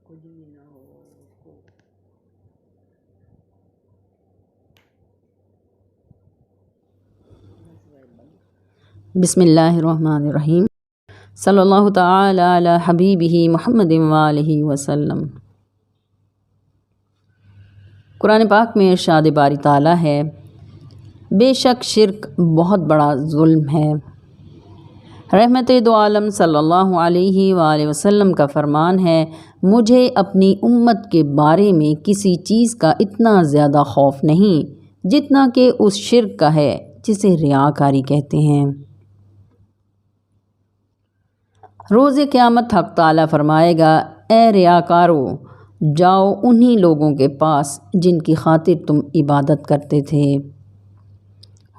کچھ بھی نہ ہو اس کو بسم اللہ الرحمن الرحیم صلی اللہ تعالی علی حبیبہ محمد وآلہ وسلم۔ قرآن پاک میں ارشاد باری تعالیٰ ہے، بے شک شرک بہت بڑا ظلم ہے۔ رحمت دو عالم صلی اللہ علیہ وآلہ وسلم کا فرمان ہے، مجھے اپنی امت کے بارے میں کسی چیز کا اتنا زیادہ خوف نہیں جتنا کہ اس شرک کا ہے جسے ریاکاری کہتے ہیں۔ روز قیامت حق تعالیٰ فرمائے گا، اے ریاکارو، جاؤ انہی لوگوں کے پاس جن کی خاطر تم عبادت کرتے تھے۔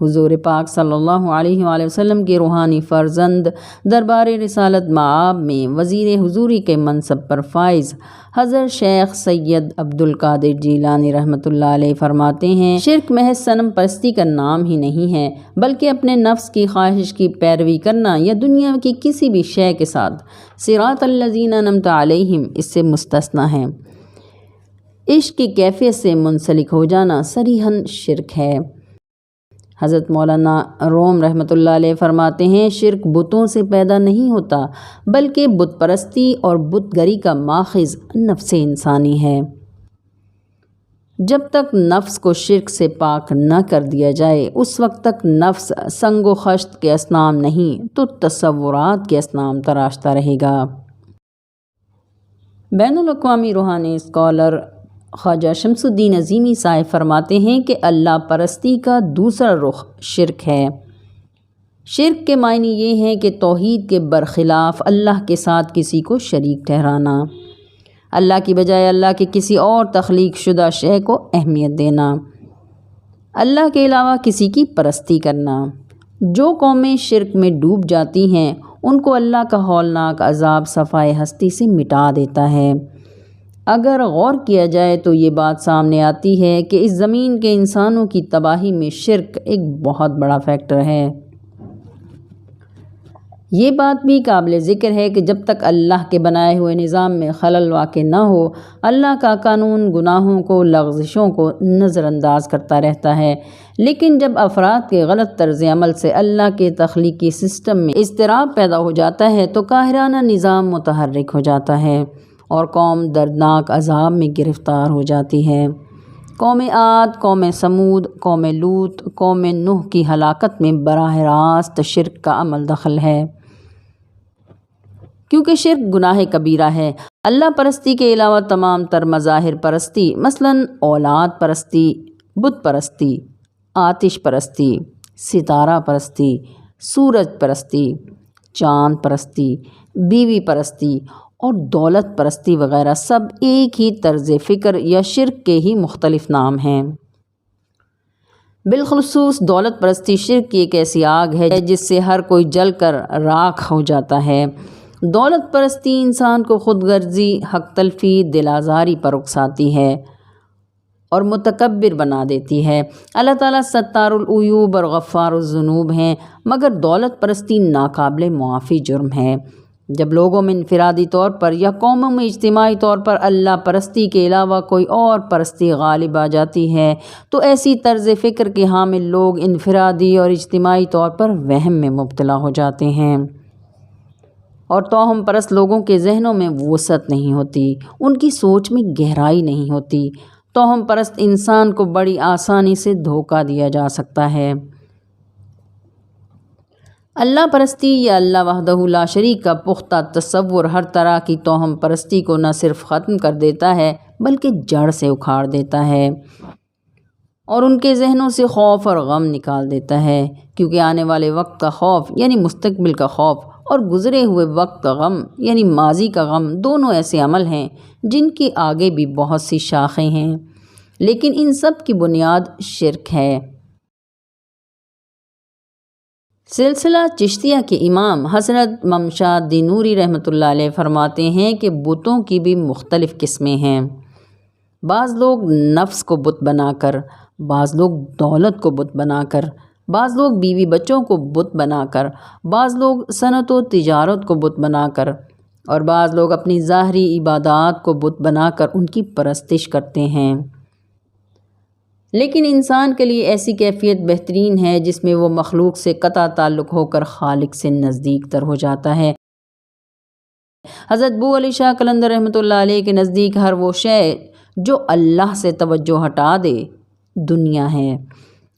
حضور پاک صلی اللہ علیہ وآلہ وسلم کے روحانی فرزند دربار رسالت مآب میں وزیر حضوری کے منصب پر فائز حضرت شیخ سید عبد القادر جیلانی رحمۃ اللہ علیہ فرماتے ہیں، شرک محض صنم پرستی کا نام ہی نہیں ہے بلکہ اپنے نفس کی خواہش کی پیروی کرنا یا دنیا کی کسی بھی شے کے ساتھ صراط الذین انعمت علیہم اس سے مستثنیٰ ہے۔ عشق کی کیفیت سے منسلک ہو جانا صریحاً شرک ہے۔ حضرت مولانا روم رحمۃ اللہ علیہ فرماتے ہیں، شرک بتوں سے پیدا نہیں ہوتا بلکہ بت پرستی اور بت گری کا ماخذ نفس انسانی ہے۔ جب تک نفس کو شرک سے پاک نہ کر دیا جائے اس وقت تک نفس سنگ و خشت کے اصنام نہیں تو تصورات کے اصنام تراشتا رہے گا۔ بین الاقوامی روحانی اسکالر خواجہ شمس الدین عظیمی صاحب فرماتے ہیں کہ اللہ پرستی کا دوسرا رخ شرک ہے۔ شرک کے معنی یہ ہیں کہ توحید کے برخلاف اللہ کے ساتھ کسی کو شریک ٹھہرانا، اللہ کی بجائے اللہ کے کسی اور تخلیق شدہ شے کو اہمیت دینا، اللہ کے علاوہ کسی کی پرستی کرنا۔ جو قومیں شرک میں ڈوب جاتی ہیں ان کو اللہ کا ہولناک عذاب صفائے ہستی سے مٹا دیتا ہے۔ اگر غور کیا جائے تو یہ بات سامنے آتی ہے کہ اس زمین کے انسانوں کی تباہی میں شرک ایک بہت بڑا فیکٹر ہے۔ یہ بات بھی قابل ذکر ہے کہ جب تک اللہ کے بنائے ہوئے نظام میں خلل واقع نہ ہو، اللہ کا قانون گناہوں کو، لغزشوں کو نظر انداز کرتا رہتا ہے، لیکن جب افراد کے غلط طرز عمل سے اللہ کے تخلیقی سسٹم میں اضطراب پیدا ہو جاتا ہے تو قاہرانہ نظام متحرک ہو جاتا ہے اور قوم دردناک عذاب میں گرفتار ہو جاتی ہے۔ قوم عاد، قوم سمود، قوم لوط، قوم نوح کی ہلاکت میں براہ راست شرک کا عمل دخل ہے، کیونکہ شرک گناہ کبیرہ ہے۔ اللہ پرستی کے علاوہ تمام تر مظاہر پرستی، مثلاً اولاد پرستی، بت پرستی، آتش پرستی، ستارہ پرستی، سورج پرستی، چاند پرستی، بیوی پرستی اور دولت پرستی وغیرہ سب ایک ہی طرز فکر یا شرک کے ہی مختلف نام ہیں۔ بالخصوص دولت پرستی شرک کی ایک ایسی آگ ہے جس سے ہر کوئی جل کر راکھ ہو جاتا ہے۔ دولت پرستی انسان کو خود غرضی، حق تلفی، دل آزاری پر اکساتی ہے اور متکبر بنا دیتی ہے۔ اللہ تعالیٰ ستار العیوب اور غفار الذنوب ہیں، مگر دولت پرستی ناقابل معافی جرم ہے۔ جب لوگوں میں انفرادی طور پر یا قوموں میں اجتماعی طور پر اللہ پرستی کے علاوہ کوئی اور پرستی غالب آ جاتی ہے تو ایسی طرز فکر کے حامل لوگ انفرادی اور اجتماعی طور پر وہم میں مبتلا ہو جاتے ہیں اور توہم پرست لوگوں کے ذہنوں میں وسعت نہیں ہوتی، ان کی سوچ میں گہرائی نہیں ہوتی۔ توہم پرست انسان کو بڑی آسانی سے دھوکہ دیا جا سکتا ہے۔ اللہ پرستی یا اللہ وحدہ لا شریک کا پختہ تصور ہر طرح کی توہم پرستی کو نہ صرف ختم کر دیتا ہے بلکہ جڑ سے اکھاڑ دیتا ہے اور ان کے ذہنوں سے خوف اور غم نکال دیتا ہے، کیونکہ آنے والے وقت کا خوف یعنی مستقبل کا خوف اور گزرے ہوئے وقت کا غم یعنی ماضی کا غم دونوں ایسے عمل ہیں جن کی آگے بھی بہت سی شاخیں ہیں، لیکن ان سب کی بنیاد شرک ہے۔ سلسلہ چشتیہ کے امام حضرت ممشاد دینوری رحمۃ اللہ علیہ فرماتے ہیں کہ بتوں کی بھی مختلف قسمیں ہیں۔ بعض لوگ نفس کو بت بنا کر، بعض لوگ دولت کو بت بنا کر، بعض لوگ بیوی بچوں کو بت بنا کر، بعض لوگ صنعت و تجارت کو بت بنا کر، اور بعض لوگ اپنی ظاہری عبادات کو بت بنا کر ان کی پرستش کرتے ہیں، لیکن انسان کے لیے ایسی کیفیت بہترین ہے جس میں وہ مخلوق سے قطع تعلق ہو کر خالق سے نزدیک تر ہو جاتا ہے۔ حضرت بو علی شاہ قلندر رحمۃ اللہ علیہ کے نزدیک ہر وہ شے جو اللہ سے توجہ ہٹا دے دنیا ہے،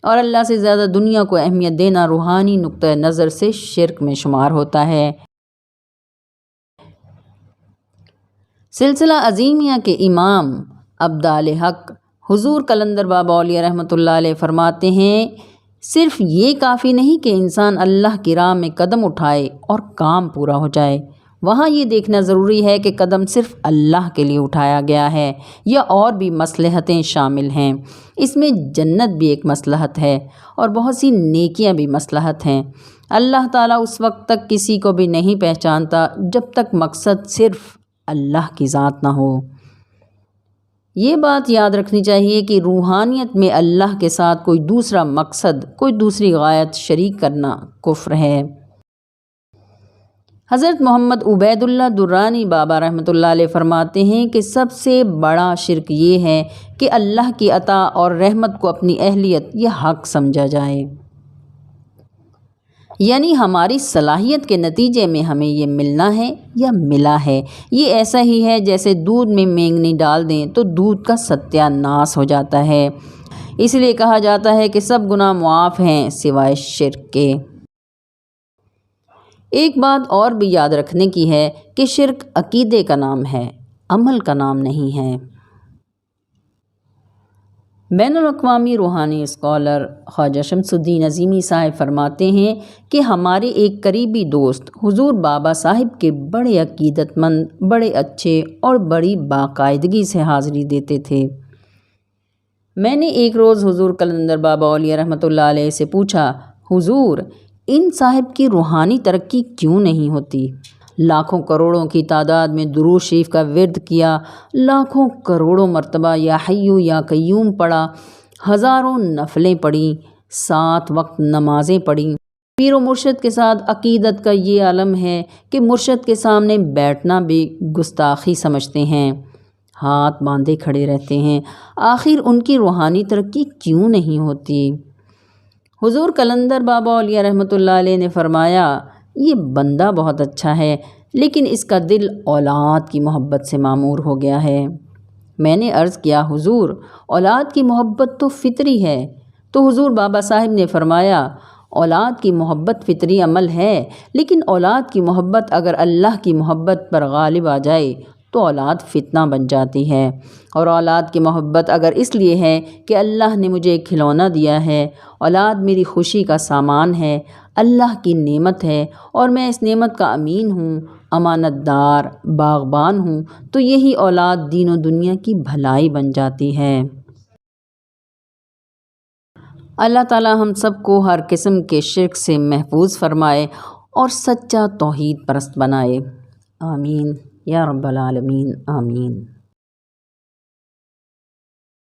اور اللہ سے زیادہ دنیا کو اہمیت دینا روحانی نقطہ نظر سے شرک میں شمار ہوتا ہے۔ سلسلہ عظیمیہ کے امام ابدال حق حضور قلندر بابا اولیاء رحمۃ اللہ علیہ فرماتے ہیں، صرف یہ کافی نہیں کہ انسان اللہ کی راہ میں قدم اٹھائے اور کام پورا ہو جائے، وہاں یہ دیکھنا ضروری ہے کہ قدم صرف اللہ کے لیے اٹھایا گیا ہے یا اور بھی مصلحتیں شامل ہیں۔ اس میں جنت بھی ایک مصلحت ہے اور بہت سی نیکیاں بھی مصلحت ہیں۔ اللہ تعالیٰ اس وقت تک کسی کو بھی نہیں پہچانتا جب تک مقصد صرف اللہ کی ذات نہ ہو۔ یہ بات یاد رکھنی چاہیے کہ روحانیت میں اللہ کے ساتھ کوئی دوسرا مقصد، کوئی دوسری غایت شریک کرنا کفر ہے۔ حضرت محمد عبید اللہ درانی بابا رحمۃ اللہ علیہ فرماتے ہیں کہ سب سے بڑا شرک یہ ہے کہ اللہ کی عطا اور رحمت کو اپنی اہلیت یا حق سمجھا جائے، یعنی ہماری صلاحیت کے نتیجے میں ہمیں یہ ملنا ہے یا ملا ہے۔ یہ ایسا ہی ہے جیسے دودھ میں مینگنی ڈال دیں تو دودھ کا ستیہ ناس ہو جاتا ہے۔ اس لیے کہا جاتا ہے کہ سب گناہ معاف ہیں سوائے شرک کے۔ ایک بات اور بھی یاد رکھنے کی ہے کہ شرک عقیدے کا نام ہے، عمل کا نام نہیں ہے۔ بین الاقوامی روحانی اسکالر خواجہ شمس الدین عظیمی صاحب فرماتے ہیں کہ ہمارے ایک قریبی دوست حضور بابا صاحب کے بڑے عقیدت مند، بڑے اچھے اور بڑی باقاعدگی سے حاضری دیتے تھے۔ میں نے ایک روز حضور قلندر بابا اولیاء رحمۃ اللہ علیہ سے پوچھا، حضور ان صاحب کی روحانی ترقی کیوں نہیں ہوتی؟ لاکھوں کروڑوں کی تعداد میں درود شریف کا ورد کیا، لاکھوں کروڑوں مرتبہ یا حیو یا قیوم پڑھا، ہزاروں نفلیں پڑھیں، 7 وقت نمازیں پڑھیں۔ پیر و مرشد کے ساتھ عقیدت کا یہ عالم ہے کہ مرشد کے سامنے بیٹھنا بھی گستاخی سمجھتے ہیں، ہاتھ باندھے کھڑے رہتے ہیں۔ آخر ان کی روحانی ترقی کیوں نہیں ہوتی؟ حضور قلندر بابا اولیاء رحمۃ اللہ علیہ نے فرمایا، یہ بندہ بہت اچھا ہے لیکن اس کا دل اولاد کی محبت سے معمور ہو گیا ہے۔ میں نے عرض کیا، حضور اولاد کی محبت تو فطری ہے۔ تو حضور بابا صاحب نے فرمایا، اولاد کی محبت فطری عمل ہے، لیکن اولاد کی محبت اگر اللہ کی محبت پر غالب آ جائے تو اولاد فتنہ بن جاتی ہے، اور اولاد کی محبت اگر اس لیے ہے کہ اللہ نے مجھے ایک کھلونا دیا ہے، اولاد میری خوشی کا سامان ہے، اللہ کی نعمت ہے اور میں اس نعمت کا امین ہوں، امانت دار، باغبان ہوں، تو یہی اولاد دین و دنیا کی بھلائی بن جاتی ہے۔ اللہ تعالی ہم سب کو ہر قسم کے شرک سے محفوظ فرمائے اور سچا توحید پرست بنائے، آمین یا رب العالمین، آمین۔